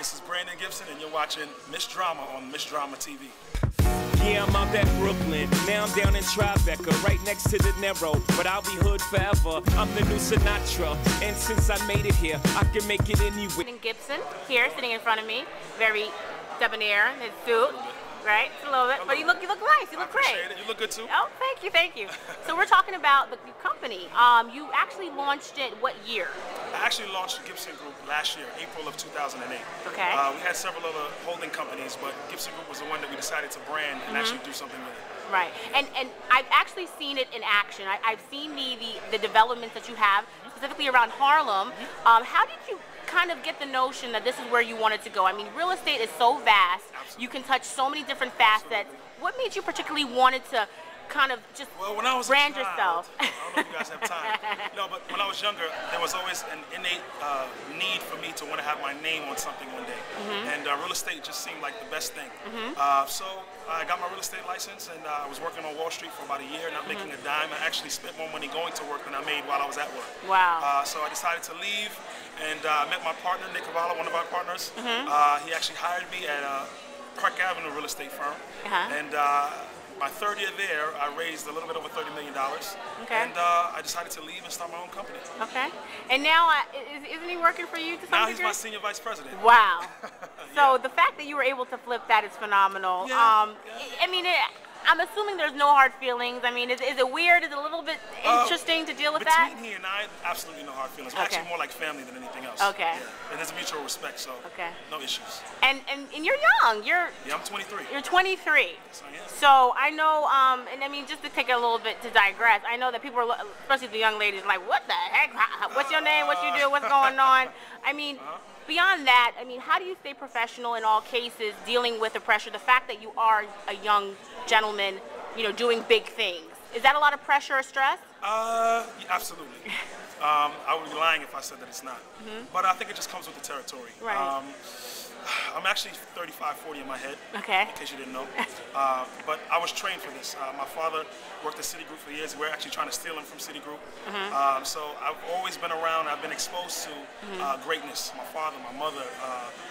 This is Brandon Gibson, and you're watching Miss Drama on Miss Drama TV. Yeah, I'm out at Brooklyn. Now I'm down in Tribeca, right next to the Narrow. But I'll be hood forever. I'm the new Sinatra. And since I made it here, I can make it anywhere. Brandon Gibson here, sitting in front of me, very debonair in his suit. Right? Just a little bit. But you look nice. You look great. It. You look good too. Oh, thank you, thank you. So we're talking about the company. You actually launched it what year? I actually launched Gibson Group last year, April of 2008. Okay. We had several other holding companies, but Gibson Group was the one that we decided to brand and actually do something with it. Right. And I've actually seen it in action. I've seen the developments that you have, specifically around Harlem. How did you kind of get the notion that this is where you wanted to go? I mean, real estate is so vast. Absolutely. You can touch so many different facets. Absolutely. What made you particularly wanted to kind of just when I was brand a child, yourself? I don't know if you guys have time. No, but when I was younger, there was always an innate need for me to want to have my name on something one day. And real estate just seemed like the best thing. So I got my real estate license, and I was working on Wall Street for about a year, not making a dime. I actually spent more money going to work than I made while I was at work. Wow. So I decided to leave, and I met my partner, Nick Cavallo, one of our partners. He actually hired me at Park Avenue real estate firm. And my third year there, I raised a little bit over $30 million. Okay. And I decided to leave and start my own company. Okay. And now, isn't he working for you to some Now degree? he's my senior vice president. Wow. So Yeah. the fact that you were able to flip that is phenomenal. Yeah, I mean, I'm assuming there's no hard feelings. I mean, is it weird? Is it a little bit interesting to deal with that? Between he and I, absolutely no hard feelings. We're Okay. actually more like family than anything else. Okay. Yeah. And there's a mutual respect, so no issues. And you're young. Yeah, I'm 23. You're 23. Yes, I am. So I know, and I mean, just to take a little bit to digress, I know that people are, especially the young ladies, like, what the heck? What's your name? What you do? What's going on? I mean, beyond that, I mean, how do you stay professional in all cases, dealing with the pressure? The fact that you are a young gentleman, you know, doing big things. Is that a lot of pressure or stress? Yeah, absolutely. I would be lying if I said that it's not. But I think it just comes with the territory. Right. I'm actually 35, 40 in my head, Okay. in case you didn't know. But I was trained for this. My father worked at Citigroup for years. We're actually trying to steal him from Citigroup. So I've always been around. I've been exposed to greatness. My father, my mother,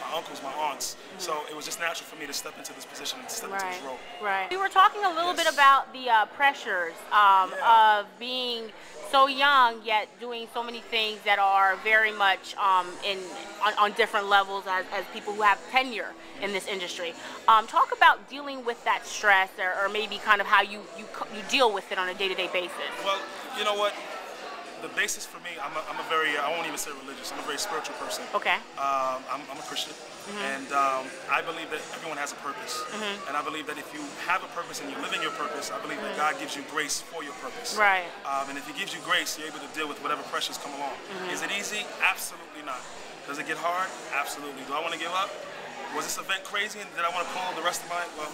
my uncles, my aunts. So it was just natural for me to step into this position and step into this role. Right. We were talking a little bit about the pressures of being so young yet doing so many things that are very much on different levels as people who have tenure in this industry. Talk about dealing with that stress, or maybe kind of how you deal with it on a day-to-day basis. Well, you know what? The basis for me, I'm a very, I won't even say religious, I'm a very spiritual person. Okay. I'm a Christian, and I believe that everyone has a purpose. And I believe that if you have a purpose and you're living your purpose, I believe that God gives you grace for your purpose. Right. And if He gives you grace, you're able to deal with whatever pressures come along. Is it easy? Absolutely not. Does it get hard? Absolutely. Do I want to give up? Was this event crazy and did I want to pull the rest of my, well,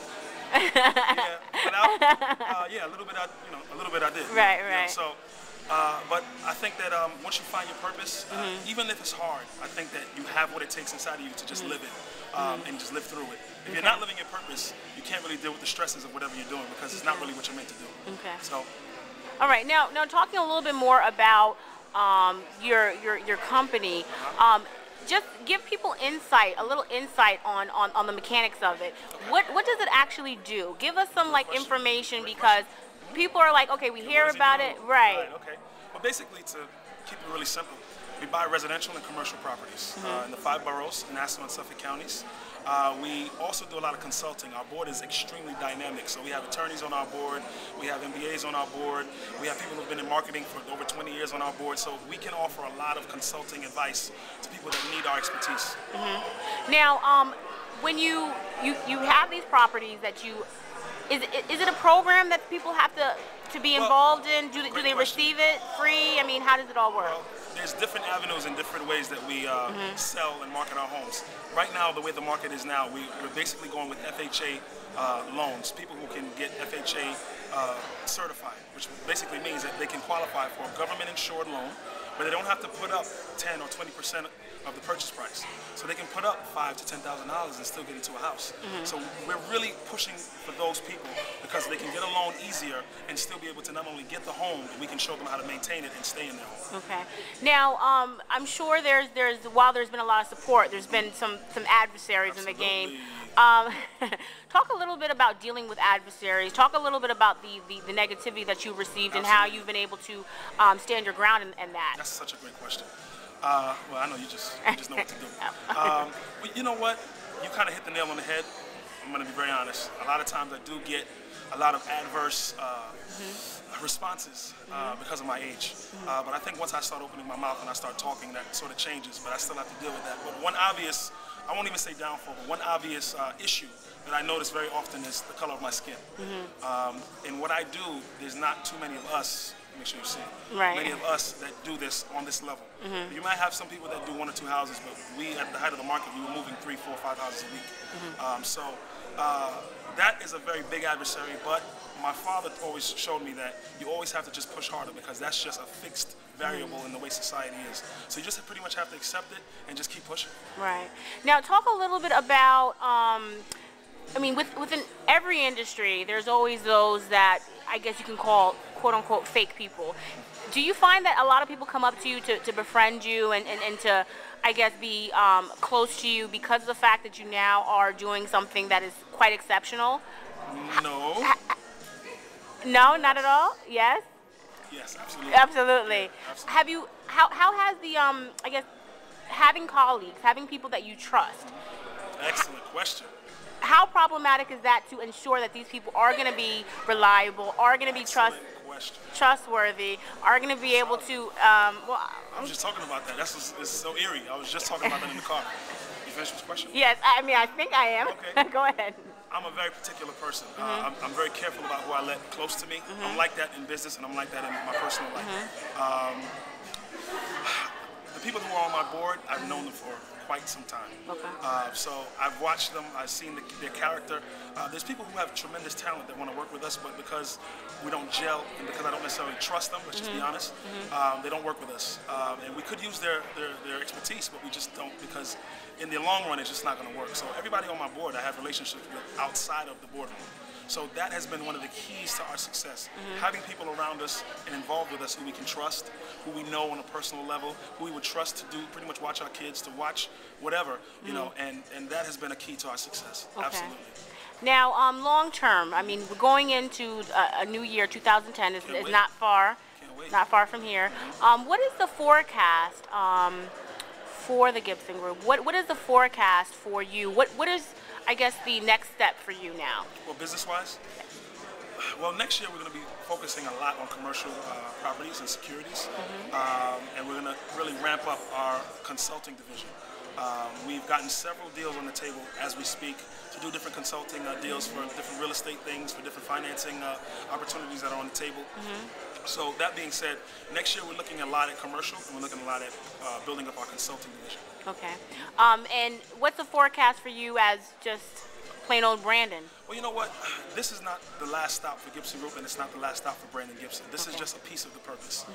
yeah, a little bit I did. Right, you know, right. so, but I think that once you find your purpose, even if it's hard, I think that you have what it takes inside of you to just live it and just live through it. If you're not living your purpose, you can't really deal with the stresses of whatever you're doing because it's not really what you're meant to do. Okay. So. All right. Now talking a little bit more about your company. Just give people a little insight on the mechanics of it. What does it actually do? Give us some information because people are like, okay, we hear about it, right? Okay. Well, basically, to keep it really simple, we buy residential and commercial properties in the 5 boroughs, Nassau and Suffolk counties. We also do a lot of consulting. Our board is extremely dynamic, so we have attorneys on our board, we have MBAs on our board, we have people who've been in marketing for over 20 years on our board, so we can offer a lot of consulting advice to people that need our expertise. Now, when you have these properties that you, is it a program that people have to be involved in? Do they receive it free? I mean, how does it all work? Well, there's different avenues and different ways that we sell and market our homes. Right now, the way the market is now, we're basically going with FHA loans. People who can get FHA certified, which basically means that they can qualify for a government-insured loan, but they don't have to put up 10 or 20% of the purchase price. So they can put up $5,000 to $10,000 and still get into a house. So we're really pushing for those people because they can get a loan easier and still be able to not only get the home, but we can show them how to maintain it and stay in their home. Okay. Now, I'm sure while there's been a lot of support, there's been some adversaries in the game. Talk a little bit about dealing with adversaries. Talk a little bit about the negativity that you received and how you've been able to stand your ground in that. That's such a great question. Well, I know you just know what to do. But you know what? You kind of hit the nail on the head. I'm going to be very honest. A lot of times I do get a lot of adverse responses because of my age. But I think once I start opening my mouth and I start talking, that sort of changes. But I still have to deal with that. But one obvious, I won't even say downfall, but one obvious issue that I notice very often is the color of my skin. And what I do, there's not too many of us. Make sure you see it. Right. Many of us that do this on this level. You might have some people that do 1 or 2 houses, but we, at the height of the market, we were moving 3, 4, 5 houses a week. So that is a very big adversary, but my father always showed me that you always have to just push harder because that's just a fixed variable in the way society is. So you just pretty much have to accept it and just keep pushing. Right. Now talk a little bit about, I mean, within every industry, there's always those that I guess you can call quote-unquote fake people. Do you find that a lot of people come up to you to befriend you and to, I guess, be close to you because of the fact that you now are doing something that is quite exceptional? No. No, not at all? Yes? Yes, absolutely. Absolutely. Yeah, absolutely. Have you, how has the, I guess, having colleagues, having people that you trust? Excellent question. How problematic is that to ensure that these people are going to be reliable, are going to be trustworthy, are going to be able to, well... I was just talking about that. It's so eerie. I was just talking about that in the car. You finished with the question? Yes, I mean, I think I am. Okay. Go ahead. I'm a very particular person. I'm very careful about who I let close to me. I'm like that in business and I'm like that in my personal life. The people who are on my board, I've known them for quite some time. So I've watched them, I've seen their character. There's people who have tremendous talent that want to work with us, but because we don't gel and because I don't necessarily trust them, let's just be honest, they don't work with us. And we could use their expertise, but we just don't because in the long run, it's just not going to work. So everybody on my board, I have relationships with outside of the boardroom. So that has been one of the keys to our success. Having people around us and involved with us who we can trust, who we know on a personal level, who we would trust to do pretty much watch our kids, to watch whatever, you know, and that has been a key to our success. Okay. Absolutely. Now, long term, I mean, we're going into a new year, 2010 is not far. Can't wait. Not far from here. What is the forecast for the Gibson Group? What is the forecast for you? What is, I guess, the next step for you now? Well, business-wise? Well, next year we're going to be focusing a lot on commercial properties and securities, and we're going to really ramp up our consulting division. We've gotten several deals on the table as we speak to do different consulting deals for different real estate things, for different financing opportunities that are on the table. So that being said, next year we're looking a lot at commercial and we're looking a lot at building up our consulting division. Okay. And what's the forecast for you as just plain old Brandon? Well, you know what? This is not the last stop for Gibson Group and it's not the last stop for Brandon Gibson. This is just a piece of the purpose.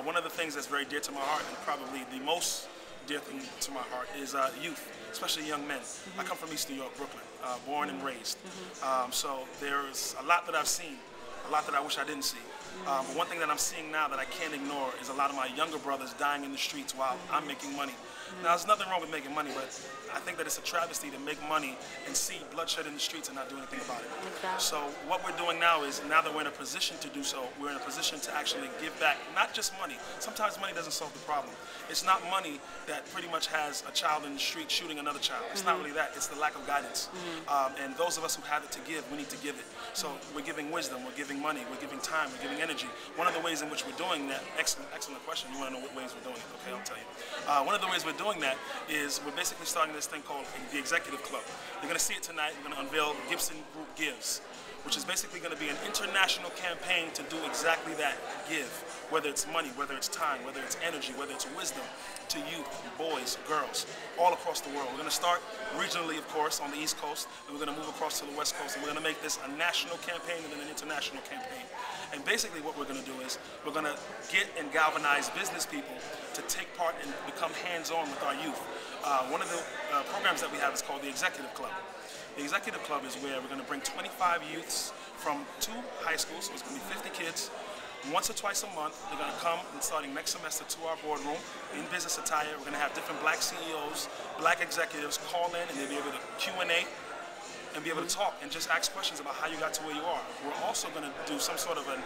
One of the things that's very dear to my heart and probably the most dear thing to my heart is youth, especially young men. I come from East New York, Brooklyn, born and raised. So there's a lot that I've seen, a lot that I wish I didn't see. But one thing that I'm seeing now that I can't ignore is a lot of my younger brothers dying in the streets while I'm making money. Now, there's nothing wrong with making money, but I think that it's a travesty to make money and see bloodshed in the streets and not do anything about it. So what we're doing now is, now that we're in a position to do so, we're in a position to actually give back, not just money. Sometimes money doesn't solve the problem. It's not money that pretty much has a child in the street shooting another child. It's not really that. It's the lack of guidance. And those of us who have it to give, we need to give it. So we're giving wisdom, we're giving money, we're giving time, we're giving energy. One of the ways in which we're doing that, excellent question. You want to know what ways we're doing it? Okay, I'll tell you. One of the ways we're doing that is we're basically starting this thing called the Executive Club. You're going to see it tonight. We're going to unveil Gibson Group Gives. which is basically going to be an international campaign to do exactly that, give. Whether it's money, whether it's time, whether it's energy, whether it's wisdom, to youth, boys, girls, all across the world. We're going to start regionally, of course, on the East Coast, and we're going to move across to the West Coast, and we're going to make this a national campaign and then an international campaign. And basically what we're going to do is we're going to get and galvanize business people to take part and become hands-on with our youth. One of the programs that we have is called the Executive Club. The Executive Club is where we're going to bring 25 youths from 2 high schools, so it's going to be 50 kids. Once or twice a month, they're going to come, and starting next semester, to our boardroom in business attire. We're going to have different black CEOs, black executives call in, and they'll be able to Q&A and be able to talk and just ask questions about how you got to where you are. We're also going to do some sort of a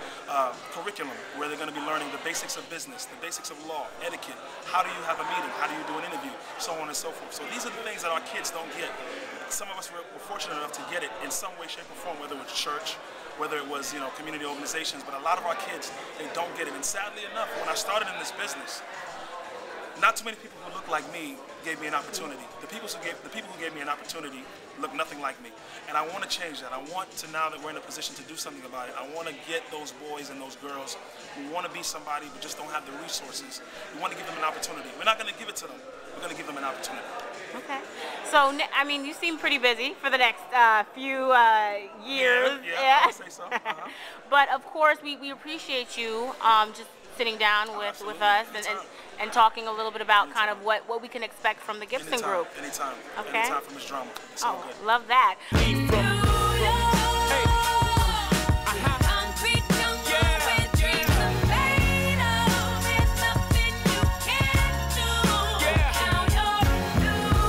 curriculum where they're going to be learning the basics of business, the basics of law, etiquette, how do you have a meeting, how do you do an interview, so on and so forth. So these are the things that our kids don't get. Some of us were fortunate enough to get it in some way, shape, or form, whether it was church, whether it was, community organizations, but a lot of our kids, they don't get it. And sadly enough, when I started in this business, not too many people who look like me gave me an opportunity. The people who gave me an opportunity look nothing like me. And I want to change that. I want to, now that we're in a position to do something about it, I want to get those boys and those girls who want to be somebody but just don't have the resources. We want to give them an opportunity. We're not going to give it to them. We're going to give them an opportunity. Okay. So, I mean, you seem pretty busy for the next few years. Yeah, I would say so. But, of course, we appreciate you just sitting down with us and talking a little bit about kind of what we can expect from the Gibson Group. Anytime. Okay. Anytime from this drama. It's all good. Love that.